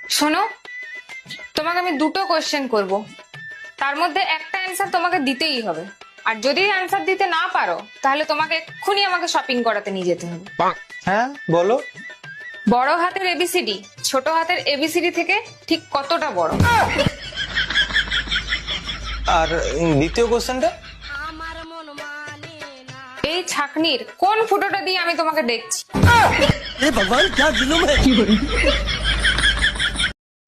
শোনো, তোমাকে আমি দুটো কোশ্চেন করব, তার মধ্যে একটা অ্যান্সার তোমাকে দিতেই হবে। আর যদি অ্যান্সার দিতে না পারো তাহলে তোমাকে এক্ষুনি আমাকে শপিং করাতে নিয়ে যেতে হবে। হ্যাঁ বলো। বড় হাতের এবিসিডি ছোট হাতের এবিসিডি থেকে ঠিক কতটা বড়? আর দ্বিতীয় কোশ্চেনটা? এই ছাকনির কোন ফুটোটা দিয়ে আমি তোমাকে দেখছি?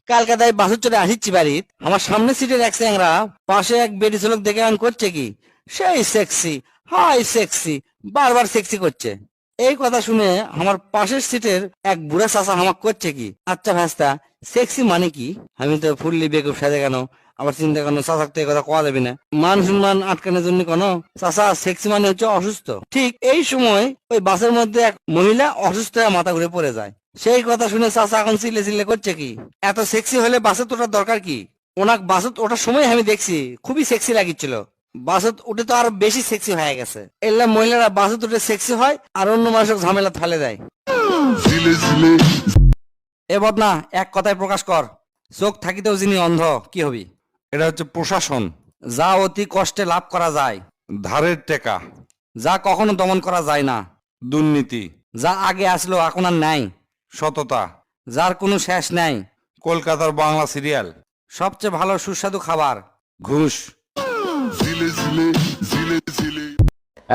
কলকাতায় বাসে চড়ে আসিচ্ছি বাড়ির, আমার সামনে সিটের এক স্যাংরা পাশে এক বেডি ঝলক দেখে আমি করছে কি, সেই সেক্সি, হাই সেক্সি, বারবার সেক্সি করছে। এই কথা শুনে আমার পাশের সিটের এক বুড়া চাচা হামাক করছে কি, আচ্ছা ভাস্তা, সেক্সি মানে কি? আমি তো ফুললি বেকুব সাজে কেন, আবার চিন্তা কেন চাচাক তো এই কথা কোয়া যাবে না, মান সম্মান আটকানোর জন্য কেন? চাচা, সেক্সি মানে হচ্ছে অসুস্থ। ঠিক এই সময় ওই বাসের মধ্যে এক মহিলা অসুস্থ হয়ে মাথা ঘুরে পড়ে যায়। সেই কথা শুনে চাচা এখন চিল্লে চিল্লে করছে কি, এত সেক্সি হলে বাসত ওঠার দরকার কি? ওনাক বাসত ওঠার সময় আমি দেখছি খুবই সেক্সি লাগিচ্ছিল, বাসত উঠে তো আরো বেশি সেক্সি হয়ে গেছে। এলা মহিলারা বাসত উঠে সেক্সি হয় আর অন্য মানুষের ঝামেলা ফেলে দেয়। এ বদনা, এক কথায় প্রকাশ কর, চোখ থাকিতেও যিনি অন্ধ কি হবি? এটা হচ্ছে প্রশাসন। যা অতি কষ্টে লাভ করা যায়, ধারের টেকা। যা কখনো দমন করা যায় না, দুর্নীতি। যা আগে আসলো এখন আর নাই, সততা। যার কোনো শেষ নাই, কলকাতার বাংলা সিরিয়াল। সবচেয়ে ভালো সুস্বাদু খাবার, ঘুষ।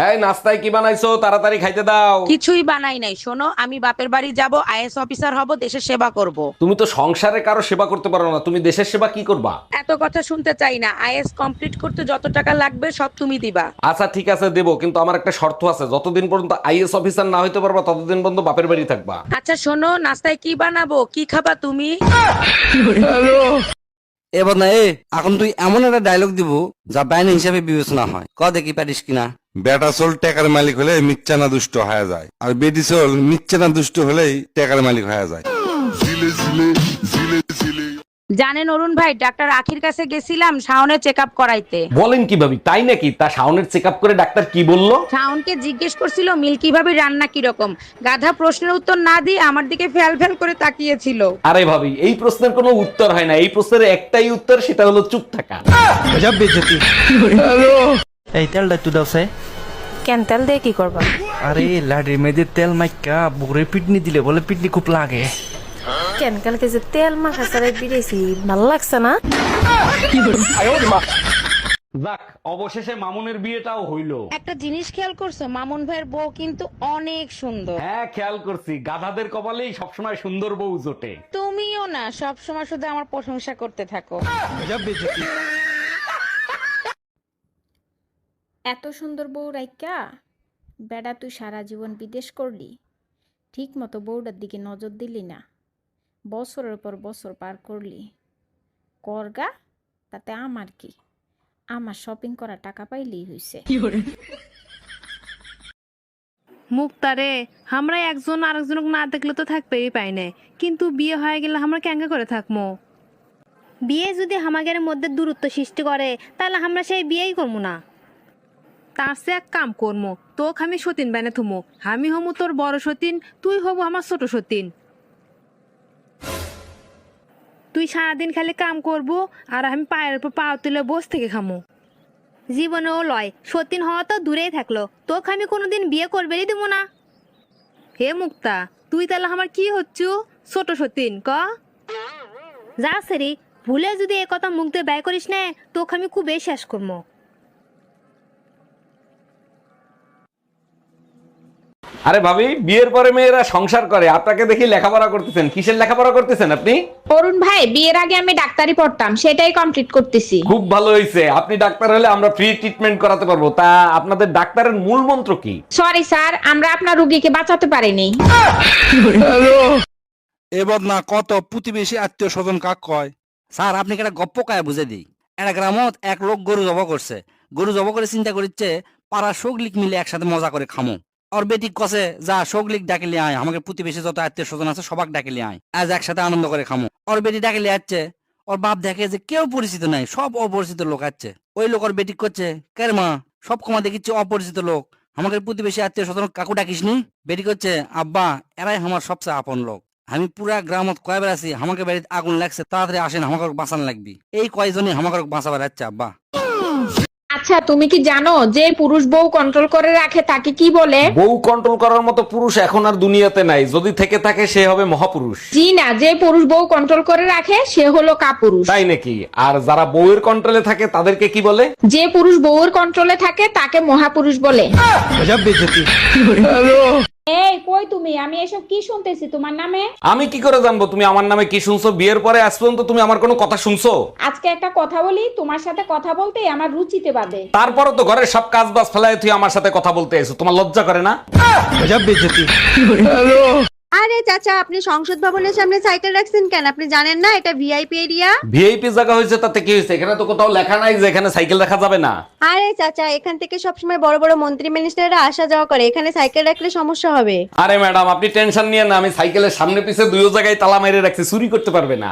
এই নাস্তায় কি বানাইছো? তাড়াতাড়ি খাইতে দাও। কিছুই বানাই নাই। শোনো, আমি বাপের বাড়ি যাব, আইএস অফিসার হব, দেশের সেবা করব। তুমি তো সংসারে কারো সেবা করতে পারো না, তুমি দেশের সেবা কি করবা? এত কথা শুনতে চাই না। আইএস কমপ্লিট করতে যত টাকা লাগবে সব তুমি দিবা। আচ্ছা ঠিক আছে দেবো, কিন্তু আমার একটা শর্ত আছে, যতদিন পর্যন্ত আইএস অফিসার না হইতে পারবা ততদিন পর্যন্ত বাপের বাড়ি থাকবা। আচ্ছা শোনো, নাস্তায় কি বানাবো, কি খাবা তুমি? এ বদনা, এখন তুই এমন একটা ডায়লগ দিব যা বাইনা হিসাবে বিবেচনা হয়, ক দেখি পারিস কিনা। বেটা চোল টেকার মালিক হলে মিচ্ছানা দুষ্ট হয়ে যায়, আর বেটি চোল মিচ্ছানা দুষ্ট হলেই টেকার মালিক হয়ে যায়। জানেন অরুণ ভাই, ডাক্তার আখির কাছে গেছিলাম শাওনের চেক আপ করাইতে। বলেন কি ভাবি, তাই নাকি? তা শাওনের চেক আপ করে ডাক্তার কি বললো? শাওনকে জিজ্ঞেস করছিল মিল্কি ভাবে রান্না কিরকম। গাধা প্রশ্নের উত্তর না দিয়ে আমার দিকে ফ্যাল ফ্যাল করে তাকিয়েছিল। আরে ভাবি, এই প্রশ্নের কোনো উত্তর হয় না, এই প্রশ্নের একটাই উত্তর, সেটা হলো চুপ থাকা। এই তেলটা একটু দাও সে। কেন তেল দিয়ে কি করবা? আরে লাডি মেয়েদের তেল মাইকা বুড়ে পিটনি দিলে বলে পিটনি খুব লাগে। কেন কালকে যে তেল মাখা সারে বিড়েছি ভালো লাগছে না? যাক, অবশেষে মামুনের বিয়েটাও হইলো। একটা জিনিস খেয়াল করছো, মামুন ভাইয়ের বউ কিন্তু অনেক সুন্দর। হ্যাঁ খেয়াল করছি, গাধাদের কপালেই সবসময় সুন্দর বউ জোটে। তুমিও না সব সময় শুধু আমার প্রশংসা করতে থাকো। এত সুন্দর বউ রাইকা বেডা তুই সারা জীবন বিদেশ করলি, ঠিক মতো বউটার দিকে নজর দিলি না, বছরের পর বছর পার করলি। করগা, তাতে আমার কি? আমার শপিং করা টাকা পাইলেই হইছে। মুক্তারে, আমরা একজন আরেকজনকে না দেখলে তো থাকতেই পাই না, কিন্তু বিয়ে হয়ে গেলে আমরা কেঙ্গা করে থাকবো? বিয়ে যদি আমাদের মধ্যে দূরত্ব সৃষ্টি করে তাহলে আমরা সেই বিয়েই করবো না। তার সে এক কাম করবো, তোকে আমি সতীন বেনে থুমো, আমি হমু তোর বড় সতীন, তুই হবু আমার ছোট সতীন। তুই সারাদিন খালি কাম করবো আর আমি পায়ের উপর পা তুলে বস থেকে খামো। জীবনেও লয়, সতীন হওয়া তো দূরেই থাকলো, তোকে আমি কোনোদিন বিয়ে করবেই দেবো না। হে মুক্তা, তুই তাহলে আমার কি হচ্ছু, ছোট সতীন ক? যা সেরি, ভুলে যদি এ কথা মুখ দিয়ে ব্যয় করিস না, তোকে আমি খুবই শেষ করবো। আরে ভাবি, বিয়ের পরে মেয়েরা সংসার করে, আপনাকে দেখি লেখাপড়া করতেছেন। কিসের লেখাপড়া করতেছেন আপনি? অরুণ ভাই, বিয়ের আগে আমি ডাক্তারি পড়তাম, সেটাই কমপ্লিট করতেছি। খুব ভালো হয়েছে, আপনি ডাক্তার হলে আমরা ফ্রি ট্রিটমেন্ট করাতে পারবো। তা আপনাদের ডাক্তারের মূল মন্ত্র কি? সরি স্যার, আমরা আপনার রোগীকে বাঁচাতে পারিনি। এ বদনা, কত প্রতিবেশী আত্মীয় স্বজন কাক কয়। স্যার, আপনি একটা গপ্প কায় বুঝে দিই। একটা গ্রামত এক লোক গরু জব করছে, গরু জব করে চিন্তা করছে পাড়া সগলিক মিলে একসাথে মজা করে খামো। ওর বেটি কসে, যা সগলিক ডাকিলে আয়, আমাকে প্রতিবেশী যত আত্মীয় স্বজন আছে সবাক ডাকিলে আয়, আজ একসাথে আনন্দ করে খামো। ওর বেটি ডাকিলে আসছে, ওর বাপ দেখে যে কেউ পরিচিত নাই, সব অপরিচিত লোক আসছে। ওই লোক ওর বেটি করছে, কের মা সব কমা দেখিচ্ছে অপরিচিত লোক, আমাকে প্রতিবেশী আত্মীয় স্বজন কাকু ডাকিস নি? বেটি করছে, আব্বা এরাই আমার সবচেয়ে আপন লোক। আমি পুরা গ্রামত কয়বার আছি আমাকে বাড়িতে আগুন লাগছে, তাড়াতাড়ি আসেন, আমাকে বাঁচান লাগবি। এই কয়জনই আমাকে বাঁচাবার আচ্ছা আব্বা। আচ্ছা তুমি কি জানো যে পুরুষ বউ কন্ট্রোল করে রাখে তাকে কি বলে? বউ কন্ট্রোল করার মতো পুরুষ এখন আর দুনিয়াতে নাই, যদি থেকে থাকে সে হবে মহাপুরুষ। জি না, যে পুরুষ বউ কন্ট্রোল করে রাখে সে হলো কাপুরুষ। তাই নাকি? আর যারা বউয়ের কন্ট্রোলে থাকে তাদেরকে কি বলে? যে পুরুষ বউর কন্ট্রোলে থাকে তাকে মহাপুরুষ বলে। এই কই তুমি? আমি এসব কি শুনতেছি তোমার নামে? আমি কি করে জানবো তুমি আমার নামে কি শুনছো? বিয়ের পরে আজ পর্যন্ত তুমি আমার কোনো কথা শুনছো? আজকে একটা কথা বলি, তোমার সাথে কথা বলতে আমার রুচিতে বাদে। তারপরও তো ঘরের সব কাজ বাজ ফেলায় তুই আমার সাথে কথা বলতে এসো, তোমার লজ্জা করে না? আরে চাচা, আপনি সংসদ ভবনের সামনে সাইকেল রাখছেন কেন? আপনি জানেন না এটা ভিআইপি এরিয়া? ভিআইপি জায়গা হয়েছে তাতে কি হয়েছে? এখানে তো কোথাও লেখা নাই যে এখানে সাইকেল রাখা যাবে না। আরে চাচা, এখান থেকে সবসময় বড় বড় মন্ত্রী মিনিস্টাররা আসা যাওয়া করে, এখানে সাইকেল রাখলে সমস্যা হবে। আরে ম্যাডাম আপনি টেনশন নিয়ে না, আমি সাইকেলের সামনে পিছে দুই জায়গায় তালা মেরে রাখছি, চুরি করতে পারবে না।